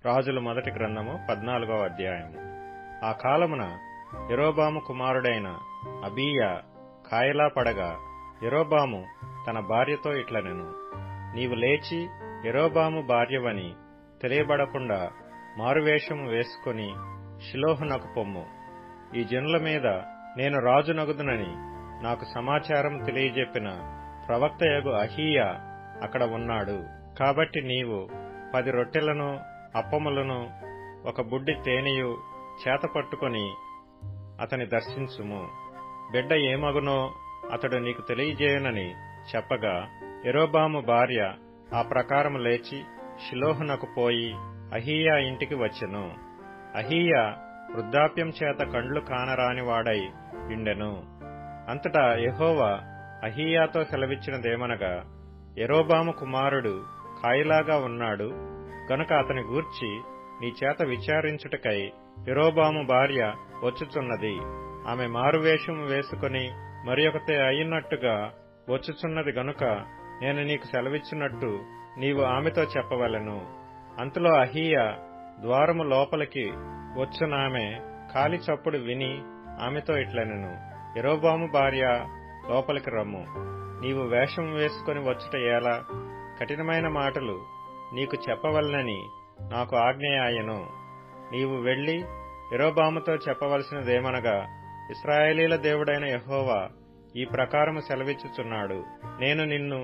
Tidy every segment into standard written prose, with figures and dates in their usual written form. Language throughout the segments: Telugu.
రాజుల మొదటి గ్రంథము 14వ అధ్యాయము. ఆ కాలమున యరొబాము కుమారుడైన అబీయా కాయలా పడగా, యరొబాము తన భార్యతో ఇట్లనెను, నీవు లేచి యరొబాము భార్యవని తెలియబడకుండా మారువేషము వేసుకుని షిలోహునకు పొమ్ము. ఈ జనుల మీద నేను రాజునగుదునని నాకు సమాచారం తెలియజెప్పిన ప్రవక్తయగు అహీయా అక్కడ ఉన్నాడు. కాబట్టి నీవు 10 రొట్టెలను అప్పములను 1 బుడ్డి తేనెయు చేతపట్టుకొని అతని దర్శించుము. బిడ్డ ఏమగునో అతడు నీకు తెలియజేయనని చెప్పగా, యరొబాము భార్య ఆ ప్రకారము లేచి షిలోహునకు పోయి అహీయా ఇంటికి వచ్చెను. అహీయా వృద్ధాప్యం చేత కండ్లు కానరానివాడై యుండెను. అంతటా యెహోవా అహీయాతో సెలవిచ్చినదేమనగా, యరొబాము కుమారుడు కాయిలాగా ఉన్నాడు గనుక అతని గూర్చి నీ చేత విచారించుటకై యరొబాము భార్య వచ్చుచున్నది. ఆమె మారువేషము వేసుకుని మరియొకతే అయినట్టుగా వచ్చుచున్నది గనుక నేను నీకు సెలవిచ్చినట్టు నీవు ఆమెతో చెప్పవలెను. అంతలో అహీయా ద్వారము లోపలికి వచ్చునామె కాలి చప్పుడు విని ఆమెతో ఇట్లనెను, యరొబాము భార్య, లోపలికి రమ్ము. నీవు వేషం వేసుకుని వచ్చుట ఎలా? కఠినమైన మాటలు నీకు చెప్పవలనని నాకు ఆజ్ఞయాయెను. నీవు వెళ్లి యరొబాముతో చెప్పవలసినదేమనగా, ఇశ్రాయేలీల దేవుడైన యెహోవా ఈ ప్రకారము సెలవిచ్చుచున్నాడు, నేను నిన్ను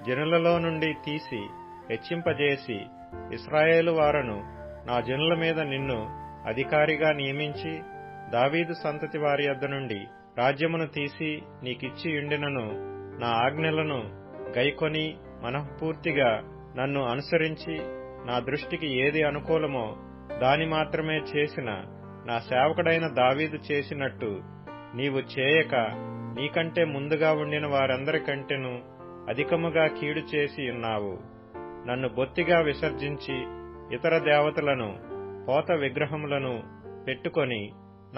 జనులలో నుండి తీసి హెచ్చింపజేసి ఇశ్రాయేలు వారను నా జనుల మీద నిన్ను అధికారిగా నియమించి దావీదు సంతతి వారి యొద్ద నుండి రాజ్యమును తీసి నీకిచ్చి యుండినను నా ఆజ్ఞలను గైకొని మనఃపూర్తిగా నన్ను అనుసరించి నా దృష్టికి ఏది అనుకూలమో దాని మాత్రమే చేసిన నా సేవకుడైన దావీదు చేసినట్టు నీవు చేయక నీకంటే ముందుగా ఉండిన వారందరికంటేను అధికముగా కీడు చేసి ఉన్నావు. నన్ను బొత్తిగా విసర్జించి ఇతర దేవతలను పోత విగ్రహములను పెట్టుకొని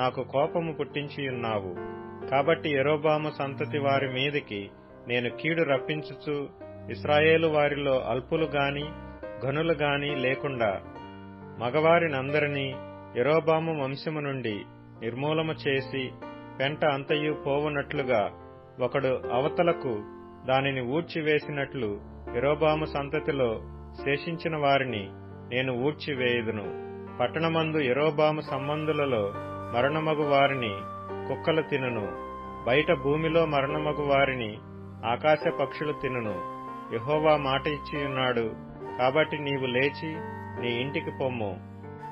నాకు కోపము పుట్టించి ఉన్నావు. కాబట్టి యరొబాము సంతతి వారి మీదికి నేను కీడు రప్పించుచు ఇశ్రాయేలు వారిలో అల్పులు గాని ఘనులు గాని లేకుండా మగవారినందరినీ యరొబాము వంశము నుండి నిర్మూలము చేసి పెంట అంతయు పోవునట్లుగా ఒకడు అవతలకు దానిని ఊడ్చివేసినట్లు యరొబాము సంతతిలో శేషించిన వారిని నేను ఊడ్చివేయుదును. పట్టణమందు యరొబాము సంబంధులలో మరణమగు వారిని కుక్కలు తినును, బయట భూమిలో మరణమగు వారిని ఆకాశ పక్షులు తినును. యెహోవా మాట ఇచ్చియున్నాడు. కాబట్టి నీవు లేచి నీ ఇంటికి పొమ్ము.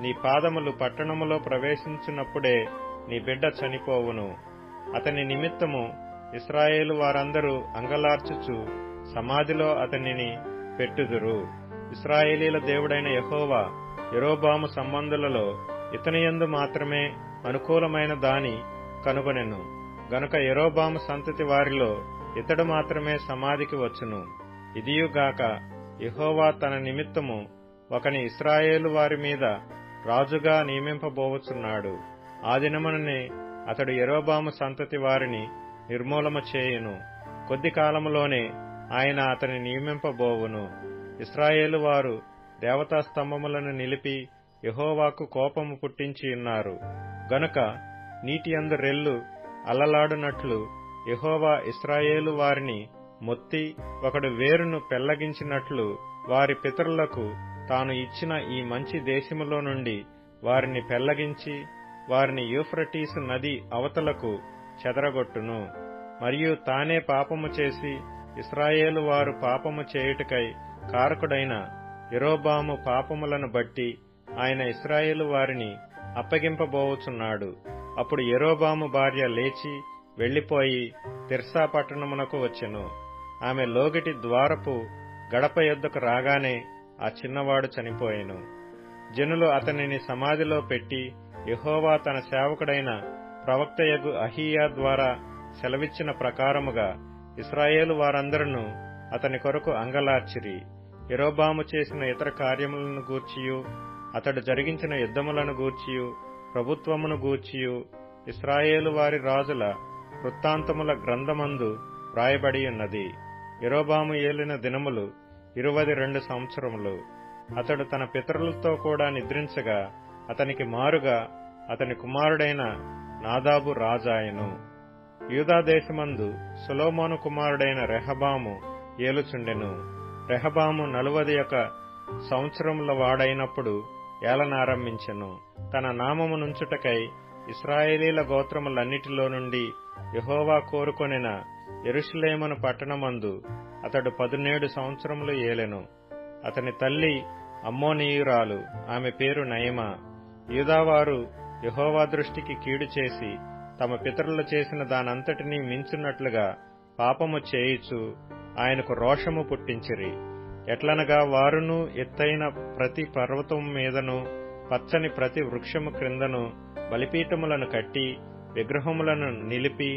నీ పాదములు పట్టణములో ప్రవేశించినప్పుడే నీ బిడ్డ చనిపోవును. అతని నిమిత్తము ఇశ్రాయేలు వారందరూ అంగలార్చుచు సమాధిలో అతనిని పెట్టుదురు. ఇశ్రాయేలీల దేవుడైన యెహోవా యరొబాము సంబంధులలో ఇతనియందు మాత్రమే అనుకూలమైన దాని కనుగొనెను గనుక యరొబాము సంతతి వారిలో ఇతడు మాత్రమే సమాధికి వచ్చును. ఇదియుగాక యెహోవా తన నిమిత్తము ఒకని ఇశ్రాయేలు వారి మీద రాజుగా నియమింపబోవచున్నాడు. ఆ దినముననే అతడు యరొబాము సంతతి వారిని నిర్మూలము చేయును. కొద్ది కాలములోనే ఆయన అతని నియమింపబోవును. ఇశ్రాయేలు వారు దేవతా స్తంభములను నిలిపి యెహోవాకు కోపము పుట్టించి ఉన్నారు గనుక నీటియందు రెల్లు అల్లలాడునట్లు యెహోవా ఇశ్రాయేలు వారిని మొత్తి ఒకడు వేరును పెళ్లగించినట్లు వారి పితరులకు తాను ఇచ్చిన ఈ మంచి దేశములో నుండి వారిని పెళ్లగించి వారిని యూఫ్రటీసు నది అవతలకు చెదరగొట్టును. మరియు తానే పాపము చేసి ఇశ్రాయేలు వారు పాపము చేయుటకై కారకుడైన యరొబాము పాపములను బట్టి ఆయన ఇశ్రాయేలు వారిని అప్పగింపబోవుచున్నాడు. అప్పుడు యరొబాము భార్య లేచి వెళ్లిపోయి తిర్సా పట్టణమునకు వచ్చెను. ఆమె లోగిటి ద్వారపు గడప యొద్దకు రాగానే ఆ చిన్నవాడు చనిపోయెను. జనులు అతనిని సమాధిలో పెట్టి యెహోవా తన సేవకుడైన ప్రవక్తయగు అహీయా ద్వారా సెలవిచ్చిన ప్రకారముగా ఇశ్రాయేలు వారందరూ అతని కొరకు అంగలార్చిరి. యరొబాము చేసిన ఇతర కార్యములను గూర్చియు అతడు జరిగించిన యుద్ధములను గూర్చియు ప్రభుత్వమును గూర్చియు ఇశ్రాయేలు వారి రాజుల వృత్తాంతముల గ్రంథమందు వ్రాయబడి ఉన్నది. యరొబాము ఏలిన దినములు 22 సంవత్సరములు. అతడు తన పితరులతో కూడా నిద్రించగా అతనికి మారుగా అతని కుమారుడైన నాదాబు రాజాయెను. యూదాదేశమందు సొలొమోను కుమారుడైన రెహబాము ఏలుచుండెను. రెహబాము 41 సంవత్సరముల వాడైనప్పుడు ఏలనారంభించెను. తన నామమునుంచుటకై ఇశ్రాయేలీల గోత్రములన్నిటిలో నుండి యెహోవా కోరుకొనిన యెరూషలేమును పట్టణమందు అతడు 17 సంవత్సరములు ఏలెను. అతని తల్లి అమ్మోనీయురాలు, ఆమె పేరు నయమా. యూదావారు యెహోవా దృష్టికి కీడు చేసి తమ పితరులు చేసిన దానంతటినీ మించున్నట్లుగా పాపము చేయుచు ఆయనకు రోషము పుట్టించిరి. ఎట్లనగా వారును ఎత్తైన ప్రతి పర్వతము మీదను పచ్చని ప్రతి వృక్షము క్రిందను బలిపీఠములను కట్టి విగ్రహములను నిలిపి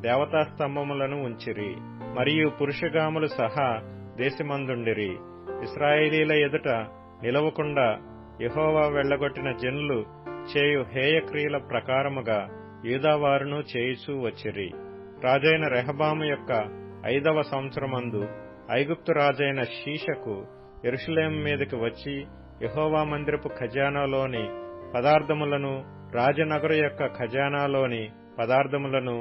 దేవతాస్తంభములను ఉంచిరి. మరియు పురుషగాములు సహా దేశమందుండిరి. ఇశ్రాయేలీల ఎదుట నిలవకుండా యెహోవా వెళ్లగొట్టిన జనులు చేయు హేయక్రియల ప్రకారముగా యూదావారును చేయుచూ వచ్చిరి. రాజైన రెహబాము యొక్క 5వ సంవత్సరమందు ఐగుప్తు రాజైన షీషకు యెరూషలేము మీదకి వచ్చి యెహోవా మందిరపు ఖజానాలోని పదార్థములను రాజనగరు యొక్క ఖజానాలోని పదార్థములను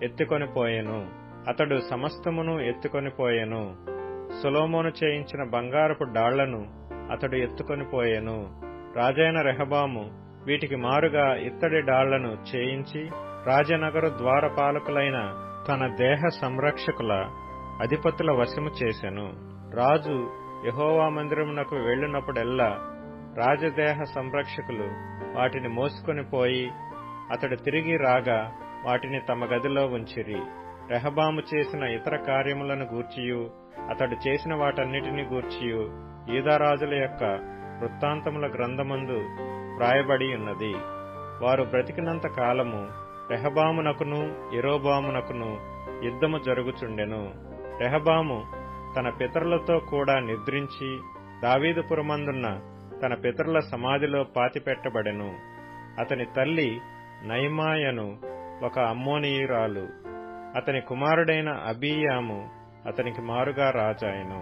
ఎత్తుకొనిపోయెను. అతడు సమస్తమును ఎత్తుకొనిపోయెను. సొలొమోను చేయించిన బంగారపు డాళ్లను అతడు ఎత్తుకొనిపోయెను. రాజైన రెహబాము వీటికి మారుగా ఇత్తడి డాళ్లను చేయించి రాజనగరు ద్వారపాలకులైన తన దేహ సంరక్షకుల అధిపతుల వశము చేసెను. రాజు యెహోవా మందిరమునకు వెళ్ళినప్పుడెల్లా రాజదేహ సంరక్షకులు వాటిని మోసుకొని పోయి అతడు తిరిగి రాగా వాటిని తమ గదిలో ఉంచిరి. రెహబాము చేసిన ఇతర కార్యములను గూర్చియు అతడు చేసిన వాటన్నిటిని గూర్చియు యూదారాజుల యొక్క వృత్తాంతముల గ్రంథమందు వ్రాయబడి ఉన్నది. వారు బ్రతికినంత కాలము రెహబామునకును యెరోబామునకును యుద్ధము జరుగుచుండెను. రెహబాము తన పితరులతో కూడా నిద్రించి దావీదుపురమందున్న తన పితరుల సమాధిలో పాతిపెట్టబడెను. అతని తల్లి నయమాయను ఒక అమ్మోనీయురాలు. అతని కుమారుడైన అబీయాము అతనికి మారుగా రాజాయెను.